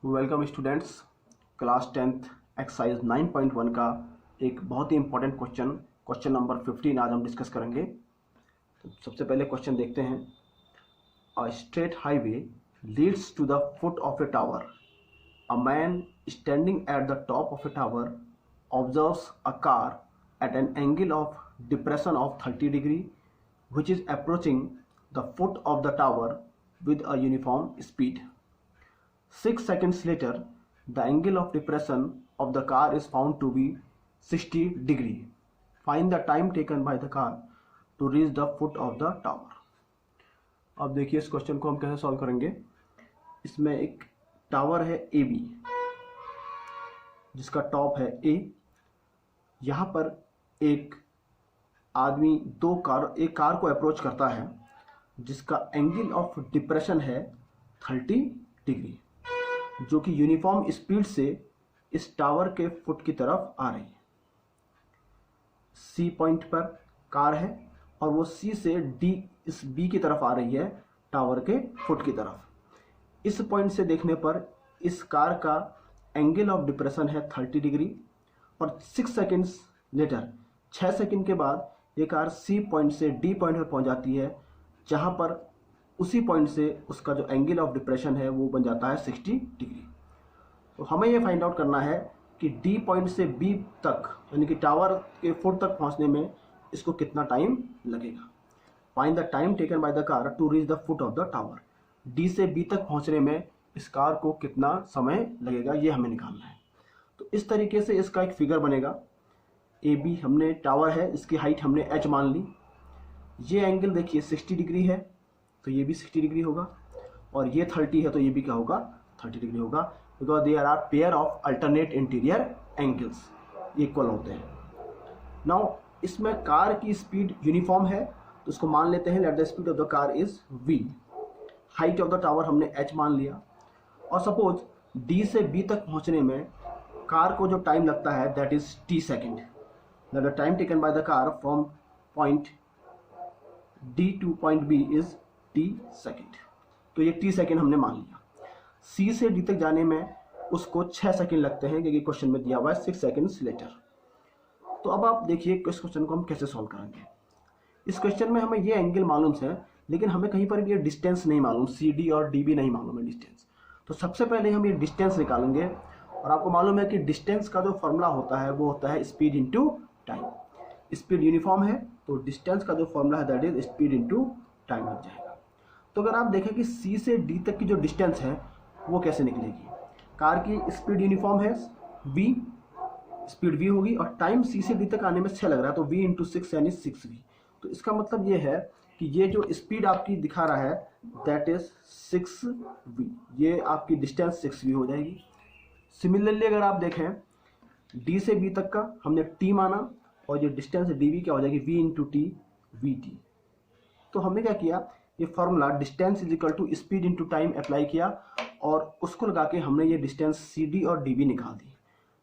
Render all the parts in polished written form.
Welcome students. Class 10th exercise 9.1 का एक बहुत ही इंपॉर्टेंट क्वेश्चन नंबर 15 आज हम डिस्कस करेंगे। तो सबसे पहले क्वेश्चन देखते हैं। A straight highway leads to the foot of a tower. A man standing at the top of a tower observes a car at an angle of depression of 30 degree which is approaching the foot of the tower with a uniform speed. 6 seconds later, the angle of depression of the car is found to be 60 degree. Find the time taken by the car to reach the foot of the tower. अब देखिए इस question को हम कैसे solve करेंगे। इसमें एक tower है ए बी जिसका टॉप है ए। यहाँ पर एक आदमी एक कार को अप्रोच करता है जिसका एंगल ऑफ डिप्रेशन है 30 डिग्री, जो कि यूनिफॉर्म स्पीड से इस टावर के फुट की तरफ आ रही है। सी पॉइंट पर कार है और वो सी से डी इस बी की तरफ आ रही है, टावर के फुट की तरफ। इस पॉइंट से देखने पर इस कार का एंगल ऑफ डिप्रेशन है 30 डिग्री और 6 सेकेंड्स लेटर 6 सेकेंड के बाद ये कार सी पॉइंट से डी पॉइंट पर पहुंच जाती है, जहां पर उसी पॉइंट से उसका जो एंगल ऑफ डिप्रेशन है वो बन जाता है 60 डिग्री। तो हमें ये फाइंड आउट करना है कि डी पॉइंट से बी तक यानी कि टावर के फुट तक पहुंचने में इसको कितना टाइम लगेगा। Find the time taken by the car to reach the foot of the tower. D से बी तक पहुंचने में इस कार को कितना समय लगेगा ये हमें निकालना है। तो इस तरीके से इसका एक फिगर बनेगा। ए बी हमने टावर है, इसकी हाइट हमने एच मान ली। ये एंगल देखिए 60 डिग्री है तो ये भी 60 डिग्री होगा, और ये 30 है तो ये भी क्या होगा 30 डिग्री होगा, because there are pair of alternate interior angles equal होते हैं। नाउ इसमें कार की स्पीड यूनिफॉर्म है तो इसको मान लेते हैं let the speed of the car is v। Height of the tower हमने h मान लिया, और सपोज d से b तक पहुंचने में कार को जो टाइम लगता है that is t second. Now the time taken by the car from point D to point B is t second. तो ये t सेकेंड हमने मान लिया। C से D तक जाने में उसको 6 सेकेंड लगते हैं क्योंकि क्वेश्चन में दिया हुआ है 6 सेकेंड्स लेटर। तो अब आप देखिए इस क्वेश्चन को हम कैसे सॉल्व करेंगे। इस क्वेश्चन में हमें ये एंगल मालूम है लेकिन हमें कहीं पर ये डिस्टेंस नहीं मालूम, CD और DB नहीं मालूम है डिस्टेंस। तो सबसे पहले हम ये डिस्टेंस निकालेंगे, और आपको मालूम है कि डिस्टेंस का जो फॉर्मूला होता है वो होता है speed into time. Speed uniform है तो डिस्टेंस का जो फॉर्मूला है that is speed into time लग जाएगा। तो अगर आप देखें कि सी से डी तक की जो डिस्टेंस है वो कैसे निकलेगी। कार की स्पीड यूनिफॉर्म है v, स्पीड v होगी, और टाइम सी से डी तक आने में 6 लग रहा है तो v इंटू 6 यानी 6v। तो इसका मतलब ये है कि ये जो स्पीड आपकी दिखा रहा है दैट इज 6v, ये आपकी डिस्टेंस 6v हो जाएगी। सिमिलरली अगर आप देखें d से b तक का हमने t माना और ये डिस्टेंस dv क्या हो जाएगी v इंटू टी vt। तो हमने क्या किया, ये formula distance is equal to speed into time apply किया और उसको लगा के हमने ये डिस्टेंस cd और dv निकाल दी।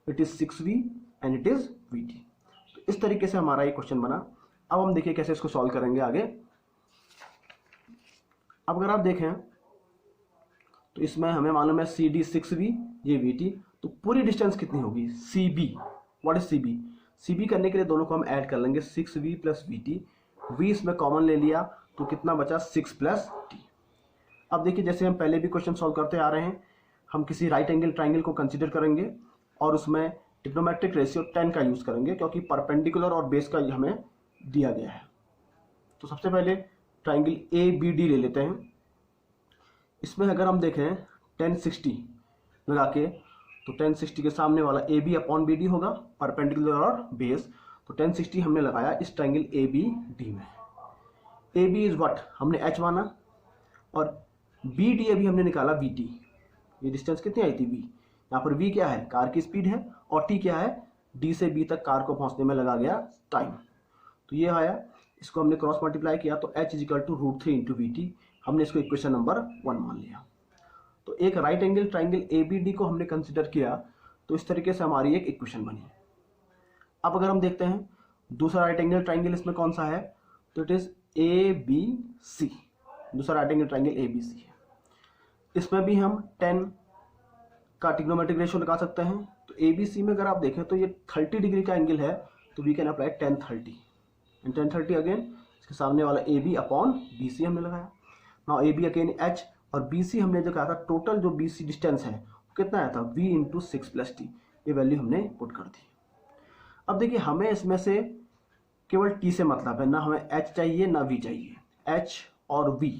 It is 6v and it is vt। तो इस तरीके से हमारा ये क्वेश्चन बना। अब हम देखिए कैसे इसको सॉल्व करेंगे आगे। अब अगर आप देखें तो इसमें हमें मालूम है cd 6v, ये vt, तो पूरी डिस्टेंस कितनी होगी cb। What is cb? cb करने के लिए दोनों को हम ऐड कर लेंगे 6v प्लस vt। v इसमें कॉमन ले लिया तो कितना बचा 6 प्लस t। अब देखिए जैसे हम पहले भी क्वेश्चन सॉल्व करते आ रहे हैं, हम किसी राइट एंगल ट्राइंगल को कंसीडर करेंगे और उसमें ट्रिग्नोमेट्रिक रेशियो 10 का यूज करेंगे क्योंकि परपेंडिकुलर और बेस का हमें दिया गया है। तो सबसे पहले ट्राइंगल ABD ले लेते हैं। इसमें अगर हम देखें 1060 लगा के तो 1060 के सामने वाला AB अपॉन BD होगा, परपेंडिकुलर और बेस। तो 1060 हमने लगाया इस ट्राइंगल ABD में। AB इज व्हाट, हमने H माना, और BD अभी हमने निकाला VT। ये डिस्टेंस कितनी आई थी V। यहाँ पर V क्या है, कार की स्पीड है, और T क्या है, D से B तक कार को पहुंचने में लगा गया टाइम। तो ये आया, इसको हमने क्रॉस मल्टीप्लाई किया तो H is equal to √3 into VT। हमने इसको इक्वेशन नंबर 1 मान लिया। तो एक राइट एंगल ट्राइंगल ABD को हमने कंसिडर किया तो इस तरीके से हमारी एक इक्वेशन बनी। अब अगर हम देखते हैं दूसरा राइट एंगल ट्राइंगल इसमें कौन सा है, तो इट इज ABC। दूसरा राइट एंगल ट्राइंगल ABC है। इसमें भी हम 10 इसका ट्रिग्नोमेट्रिक रेशियो निकाल सकते हैं। तो ABC में अगर आप देखें तो ये 30 डिग्री का एंगल है, तो we can apply tan 30 and tan 30 again इसके सामने वाला AB अपॉन BC हमने लगाया। नाउ AB अगेन H और BC हमने जो कहा था टोटल जो BC डिस्टेंस है कितना आया था V इंटू 6 प्लस टी, ये वैल्यू हमने पुट कर दी। अब देखिए हमें इसमें से केवल T से मतलब है, ना हमें H चाहिए ना V चाहिए। H और V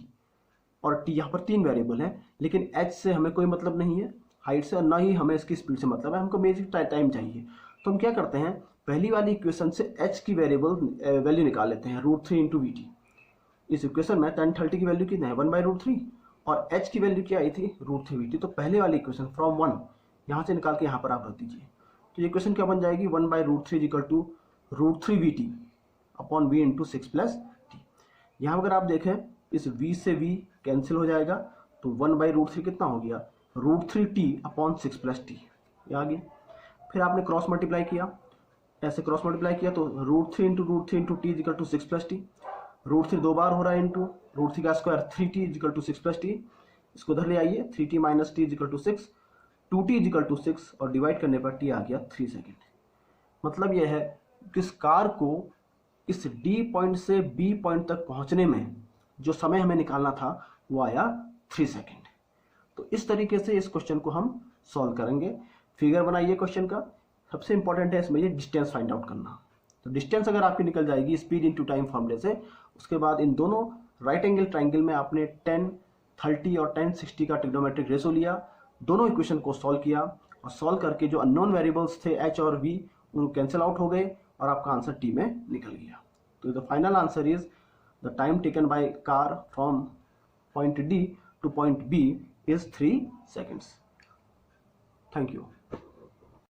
और T यहाँ पर 3 वेरिएबल हैं, लेकिन H से हमें कोई मतलब नहीं है हाइट से, और ना ही हमें इसकी स्पीड से मतलब है, हमको बेसिक टाइम चाहिए। तो हम क्या करते हैं, पहली वाली इक्वेशन से H की वैल्यू निकाल लेते हैं √3 इंटू वी टी। इस इक्वेशन में tan 30 की वैल्यू कितना है 1/√3 और H की वैल्यू क्या आई थी √3 वी टी। तो पहले वाली इक्वेशन फ्रॉम 1 यहाँ से निकाल के यहाँ पर आप रख दीजिए। तो ये इक्वेशन क्या बन जाएगी 1/√3 equal to √3 V T upon V into 6 plus T. यहाँ अगर आप देखें इस V से V कैंसिल हो जाएगा, तो 1/√3 कितना हो गया √3t अपॉन 6 प्लस टी, ये आ गया। फिर आपने क्रॉस मल्टीप्लाई किया, ऐसे क्रॉस मल्टीप्लाई किया तो √3 into T equal to 6 plus T. √3 दो बार हो रहा है इंटू √3 का square 3t equal to 6 plus T. इसको उधर ले आइए 3t minus T equal to 6, 2t equal to 6 और डिवाइड करने पर t आ गया 3 सेकेंड। मतलब यह है कि इस कार को इस D पॉइंट से B पॉइंट तक पहुंचने में जो समय हमें निकालना था वो आया 3 सेकेंड। तो इस तरीके से इस क्वेश्चन को हम सॉल्व करेंगे। फिगर बनाइए क्वेश्चन का, सबसे इंपॉर्टेंट है इसमें ये डिस्टेंस फाइंड आउट करना। तो डिस्टेंस अगर आपकी निकल जाएगी स्पीड इनटू टाइम फॉर्मूले से, उसके बाद इन दोनों राइट एंगल ट्राइंगल में आपने tan 30 और tan 60 का ट्रिग्नोमेट्रिक रेशो लिया, दोनों इक्वेशन को सॉल्व किया और सॉल्व करके जो अननोन वेरिएबल्स थे H और V उनको कैंसिल आउट हो गए और आपका आंसर T में निकल गया। तो the final answer is the time taken by car from point D two point B is 3 seconds. Thank you.